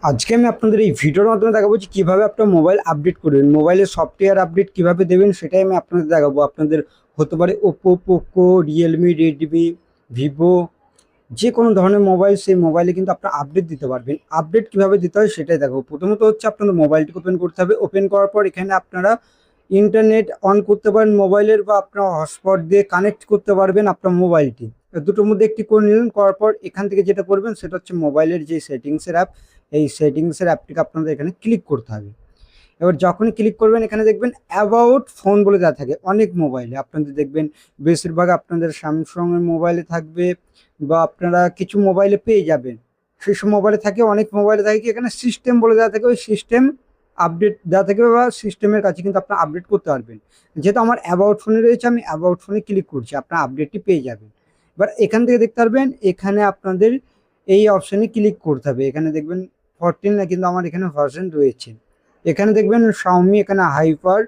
আজকে আমি আপনাদের এই ভিডিওর মাধ্যমে দেখাবো যে কীভাবে আপনার মোবাইল আপডেট করবেন, মোবাইলের সফটওয়্যার আপডেট কীভাবে দেবেন সেটাই আমি আপনাদের দেখাবো। আপনাদের হতে পারে Oppo, Poco, Realme, Redmi, Vivo, যে কোনো ধরনের মোবাইল, সেই মোবাইলে কিন্তু আপনার আপডেট দিতে পারবেন। আপডেট কীভাবে দিতে হয় সেটাই দেখাবো। প্রথমত হচ্ছে আপনাদের মোবাইলটি ওপেন করতে হবে। ওপেন করার পর এখানে আপনারা ইন্টারনেট অন করতে পারেন মোবাইলের, বা আপনার হটস্পট দিয়ে কানেক্ট করতে পারবেন আপনার মোবাইলটি। দুটোর মধ্যে একটি করে নিলেন। করার পর এখান থেকে যেটা করবেন সেটা হচ্ছে মোবাইলের যে সেটিংসের অ্যাপ, এই সেটিংসের অ্যাপটিকে আপনাদের এখানে ক্লিক করতে হবে। এবার যখনই ক্লিক করবেন এখানে দেখবেন অ্যাবাউট ফোন বলে দেওয়া থাকে অনেক মোবাইলে। আপনাদের দেখবেন বেশিরভাগ আপনাদের স্যামসংয়ের মোবাইলে থাকবে, বা আপনারা কিছু মোবাইলে পেয়ে যাবেন। সেসব মোবাইলে থাকে, অনেক মোবাইলে থাকে কি এখানে সিস্টেম বলে দেওয়া থাকে, ওই সিস্টেম আপডেট দেওয়া থাকবে, বা সিস্টেমের কাছে কিন্তু আপনারা আপডেট করতে পারবেন। যেহেতু আমার অ্যাবাউট ফোনে রয়েছে, আমি অ্যাবাউট ফোনে ক্লিক করছি, আপনার আপডেটটি পেয়ে যাবেন। এবার এখান থেকে দেখতে পারবেন এখানে আপনাদের এই অপশানে ক্লিক করতে হবে। এখানে দেখবেন 14 না, কিন্তু আমার এখানে ভার্সন রয়েছে। এখানে দেখবেন শাওমি, এখানে হাইপার,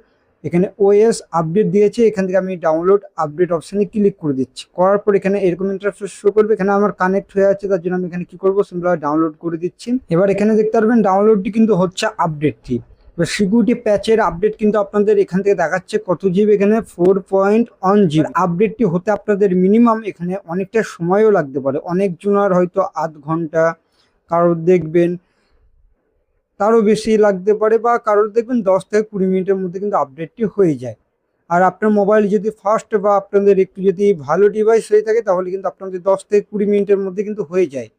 এখানে ওএস আপডেট দিয়েছে। এখান থেকে আমি ডাউনলোড আপডেট অপশানে ক্লিক করে দিচ্ছি। করার পর এখানে এরকম ইন্টারফেস শো করবে। এখানে আমার কানেক্ট হয়ে আছে, তার জন্য আমি এখানে কি করবো, সিম্পল ডাউনলোড করে দিচ্ছি। এবার এখানে দেখতে পারবেন ডাউনলোডটি কিন্তু হচ্ছে আপডেটটি। এবার সিকিউরিটি প্যাচের আপডেট কিন্তু আপনাদের এখান থেকে দেখাচ্ছে কত জিবি, এখানে 4.1 GB। আপডেটটি হতে আপনাদের মিনিমাম এখানে অনেকটা সময়ও লাগতে পারে, অনেকজনের হয়তো আধ ঘন্টা, কারোর দেখবেন তারও বেশি লাগতে পারে, বা কারোর দেখবেন 10 থেকে 20 মিনিটের মধ্যে কিন্তু আপডেটটি হয়ে যায়। আর আপনার মোবাইল যদি ফাস্ট বা আপনাদের একটু যদি ভালো ডিভাইস হয়ে থাকে, তাহলে কিন্তু আপনাদের 10 থেকে 20 মিনিটের মধ্যে কিন্তু হয়ে যায়,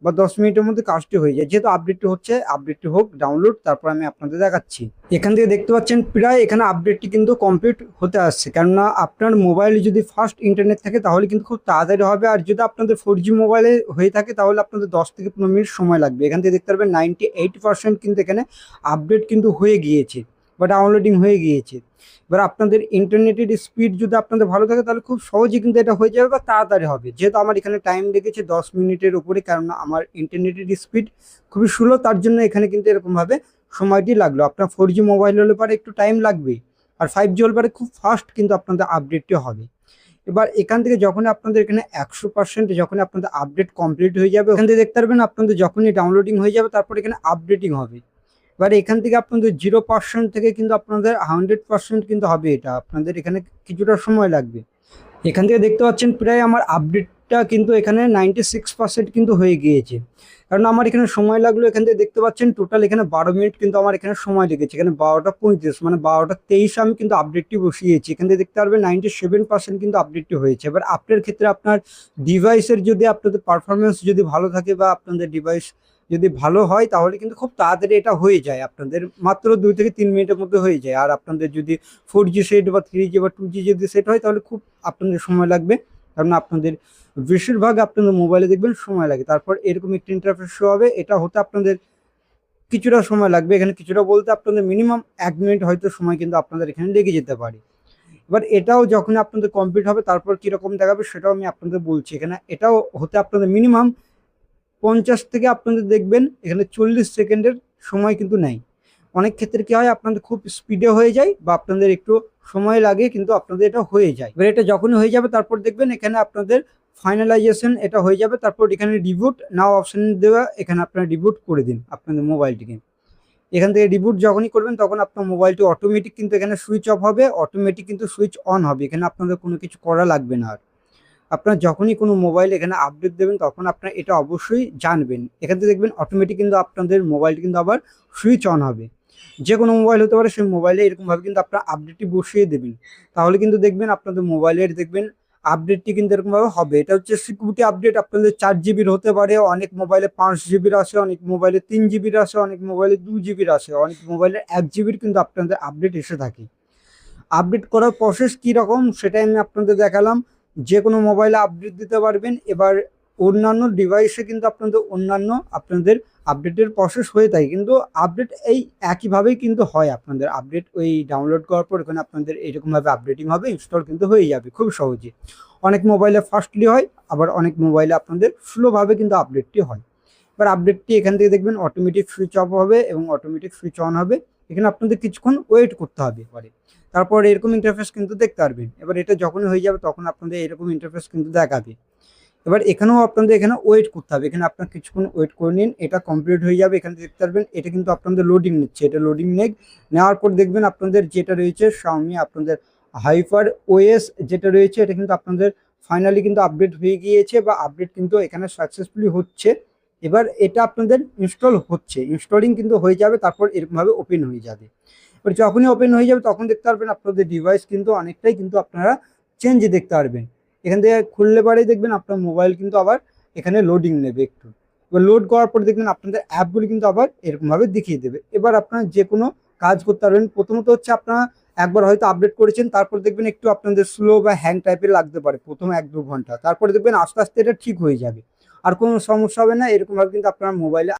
বা 10 মিনিটের মধ্যে কাজটি হয়ে যায়। যেহেতু আপডেটটি হচ্ছে, আপডেটটি হোক ডাউনলোড, তারপর আমি আপনাদের দেখাচ্ছি। এখান থেকে দেখতে পাচ্ছেন প্রায় এখানে আপডেটটি কিন্তু কমপ্লিট হতে আসছে। কেননা আপনার মোবাইলে যদি ফাস্ট ইন্টারনেট থাকে তাহলে কিন্তু খুব তাড়াতাড়ি হবে, আর যদি আপনাদের 4G মোবাইলে হয়ে থাকে তাহলে আপনাদের 10 থেকে 15 মিনিট সময় লাগবে। এখান থেকে দেখতে পারবেন 98% কিন্তু এখানে আপডেট কিন্তু হয়ে গিয়েছে, বা ডাউনলোডিং হয়ে গিয়েছে। এবার আপনাদের ইন্টারনেটের স্পিড যদি আপনাদের ভালো থাকে তাহলে খুব সহজেই কিন্তু এটা হয়ে যাবে, বা তাড়াতাড়ি হবে। যেহেতু আমার এখানে টাইম লেগেছে 10 মিনিটের উপরে, কারণ আমার ইন্টারনেটের স্পিড খুবই স্লো, তার জন্য এখানে কিন্তু এরকমভাবে সময়টি লাগলো। আপনার 4G মোবাইল হলে পরে একটু টাইম লাগবে, আর 5G হলে পরে খুব ফাস্ট কিন্তু আপনাদের আপডেটটি হবে। এবার এখান থেকে যখন আপনাদের এখানে 100% যখন আপনাদের আপডেট কমপ্লিট হয়ে যাবে, ওখান থেকে দেখতে পারবেন আপনাদের যখনই ডাউনলোডিং হয়ে যাবে তারপর এখানে আপডেটিং হবে। এবার এখান থেকে আপনাদের 0% থেকে কিন্তু আপনাদের 100% কিন্তু হবে। এটা আপনাদের এখানে কিছুটা সময় লাগবে। এখান থেকে দেখতে পাচ্ছেন প্রায় আমার আপডেটটা কিন্তু এখানে 96% কিন্তু হয়ে গিয়েছে, কারণ আমার এখানে সময় লাগলো। এখান থেকে দেখতে পাচ্ছেন টোটাল এখানে 12 মিনিট কিন্তু আমার এখানে সময় লেগেছে। এখানে 12টা 35 মানে 12টা 23 আমি কিন্তু আপডেটটি বসিয়েছি। এখান থেকে দেখতে পারবেন 97% কিন্তু আপডেটটি হয়েছে। এবার আপনার ক্ষেত্রে আপনার ডিভাইসের যদি আপনাদের পারফরমেন্স যদি ভালো থাকে, বা আপনাদের ডিভাইস যদি ভালো হয়, তাহলে কিন্তু খুব তাড়াতাড়ি এটা হয়ে যায়, আপনাদের মাত্র 2 থেকে 3 মিনিটের মধ্যে হয়ে যায়। আর আপনাদের যদি 4G সেট বা 3G বা 2G যদি সেট হয় তাহলে খুব আপনাদের সময় লাগবে, কারণ আপনাদের বেশিরভাগ আপনাদের মোবাইলে দেখবেন সময় লাগে। তারপর এরকম একটি ইন্টারফেস শো হবে, এটা হতে আপনাদের কিছুটা সময় লাগবে। এখানে কিছুটা বলতে আপনাদের মিনিমাম 1 মিনিট হয়তো সময় কিন্তু আপনাদের এখানে লেগে যেতে পারে। এবার এটাও যখন আপনাদের কমপ্লিট হবে তারপর কীরকম দেখাবে সেটাও আমি আপনাদের বলছি। এখানে এটাও হতে আপনাদের মিনিমাম 50 থেকে আপনাদের দেখবেন এখানে 40 সেকেন্ডের সময় কিন্তু নেয়। অনেক ক্ষেত্রে কী হয়, আপনাদের খুব স্পিডে হয়ে যায়, বা আপনাদের একটু সময় লাগে, কিন্তু আপনাদের এটা হয়ে যায়। এবার এটা যখনই হয়ে যাবে তারপর দেখবেন এখানে আপনাদের ফাইনালাইজেশন এটা হয়ে যাবে। তারপর এখানে রিবুট নাও অপশান দেওয়া, এখানে আপনারা রিবুট করে দিন আপনাদের মোবাইলটিকে। এখান থেকে রিবুট যখনই করবেন তখন আপনার মোবাইলটি অটোমেটিক কিন্তু এখানে সুইচ অফ হবে, অটোমেটিক কিন্তু সুইচ অন হবে। এখানে আপনাদের কোনো কিছু করা লাগবে না। আর আপনার যখনই কোনো মোবাইল এখানে আপডেট দেবেন তখন আপনার এটা অবশ্যই জানবেন। এখান থেকে দেখবেন অটোমেটিক কিন্তু আপনাদের মোবাইলটি কিন্তু আবার সুইচ অন হবে। যে কোনো মোবাইল হতে পারে, সেই মোবাইলে এরকমভাবে কিন্তু আপনার আপডেটটি বসিয়ে দেবেন। তাহলে কিন্তু দেখবেন আপনাদের মোবাইলের দেখবেন আপডেটটি কিন্তু এরকমভাবে হবে। এটা হচ্ছে সিকিউরিটি আপডেট। আপনাদের 4 জিবির হতে পারে, অনেক মোবাইলে 5 জিবির আসে, অনেক মোবাইলে 3 জিবির আসে, অনেক মোবাইলে 2 জিবির আসে, অনেক মোবাইলে 1 জিবির কিন্তু আপনাদের আপডেট এসে থাকে। আপডেট করার প্রসেস কীরকম সেটাই আমি আপনাদের দেখালাম। যে কোনো মোবাইলে আপডেট দিতে পারবেন। এবার অন্যান্য ডিভাইসে কিন্তু আপনাদের আপডেটের প্রসেস হয়ে থাকে, কিন্তু আপডেট এই একইভাবেই কিন্তু হয়। আপনাদের আপডেট ওই ডাউনলোড করার পর এখানে আপনাদের এরকমভাবে আপডেটিং হবে, ইনস্টল কিন্তু হয়ে যাবে খুব সহজে। অনেক মোবাইলে ফাস্টলি হয়, আবার অনেক মোবাইলে আপনাদের স্লোভাবে কিন্তু আপডেটটি হয়। এবার আপডেটটি এখান থেকে দেখবেন অটোমেটিক সুইচ অফ হবে এবং অটোমেটিক সুইচ অন হবে। এখানে আপনাদের কিছুক্ষণ ওয়েট করতে হবে পরে। তারপর এরকম ইন্টারফেস কিন্তু দেখতে পারবেন। এবার এটা যখনই হয়ে যাবে তখন আপনাদের এরকম ইন্টারফেস কিন্তু দেখাবে। এবার এখানেও আপনাদের এখানে ওয়েট করতে হবে, এখানে আপনার কিছুক্ষণ ওয়েট করে নিন, এটা কমপ্লিট হয়ে যাবে। এখানে দেখতে পারবেন এটা কিন্তু আপনাদের লোডিং নিচ্ছে, এটা লোডিং নেওয়ার পর দেখবেন আপনাদের যেটা রয়েছে Xiaomi আপনাদের হাইপার ওএস যেটা রয়েছে এটা কিন্তু আপনাদের ফাইনালি কিন্তু আপডেট হয়ে গিয়েছে, বা আপডেট কিন্তু এখানে সাকসেসফুলি হচ্ছে। এবার এটা আপনাদের ইনস্টল হচ্ছে, ইনস্টলিং কিন্তু হয়ে যাবে, তারপর এরকমভাবে ওপেন হয়ে যাবে। এবার যখনই ওপেন হয়ে যাবে তখন দেখতে পারবেন আপনাদের ডিভাইস কিন্তু অনেকটাই কিন্তু আপনারা চেঞ্জ দেখতে পারবেন। এখান থেকে খুললে পরেই দেখবেন আপনার মোবাইল কিন্তু আবার এখানে লোডিং নেবে একটু। এবার লোড করার পরে দেখবেন আপনাদের অ্যাপগুলি কিন্তু আবার এরকমভাবে দেখিয়ে দেবে। এবার আপনারা যে কোনো কাজ করতে পারবেন। প্রথমত হচ্ছে আপনারা একবার হয়তো আপডেট করেছেন, তারপর দেখবেন একটু আপনাদের স্লো বা হ্যাং টাইপের লাগতে পারে প্রথম 1-2 ঘন্টা, তারপরে দেখবেন আস্তে আস্তে এটা ঠিক হয়ে যাবে, আর কোনো সমস্যা হবে না। এরকমভাবে কিন্তু আপনার মোবাইলে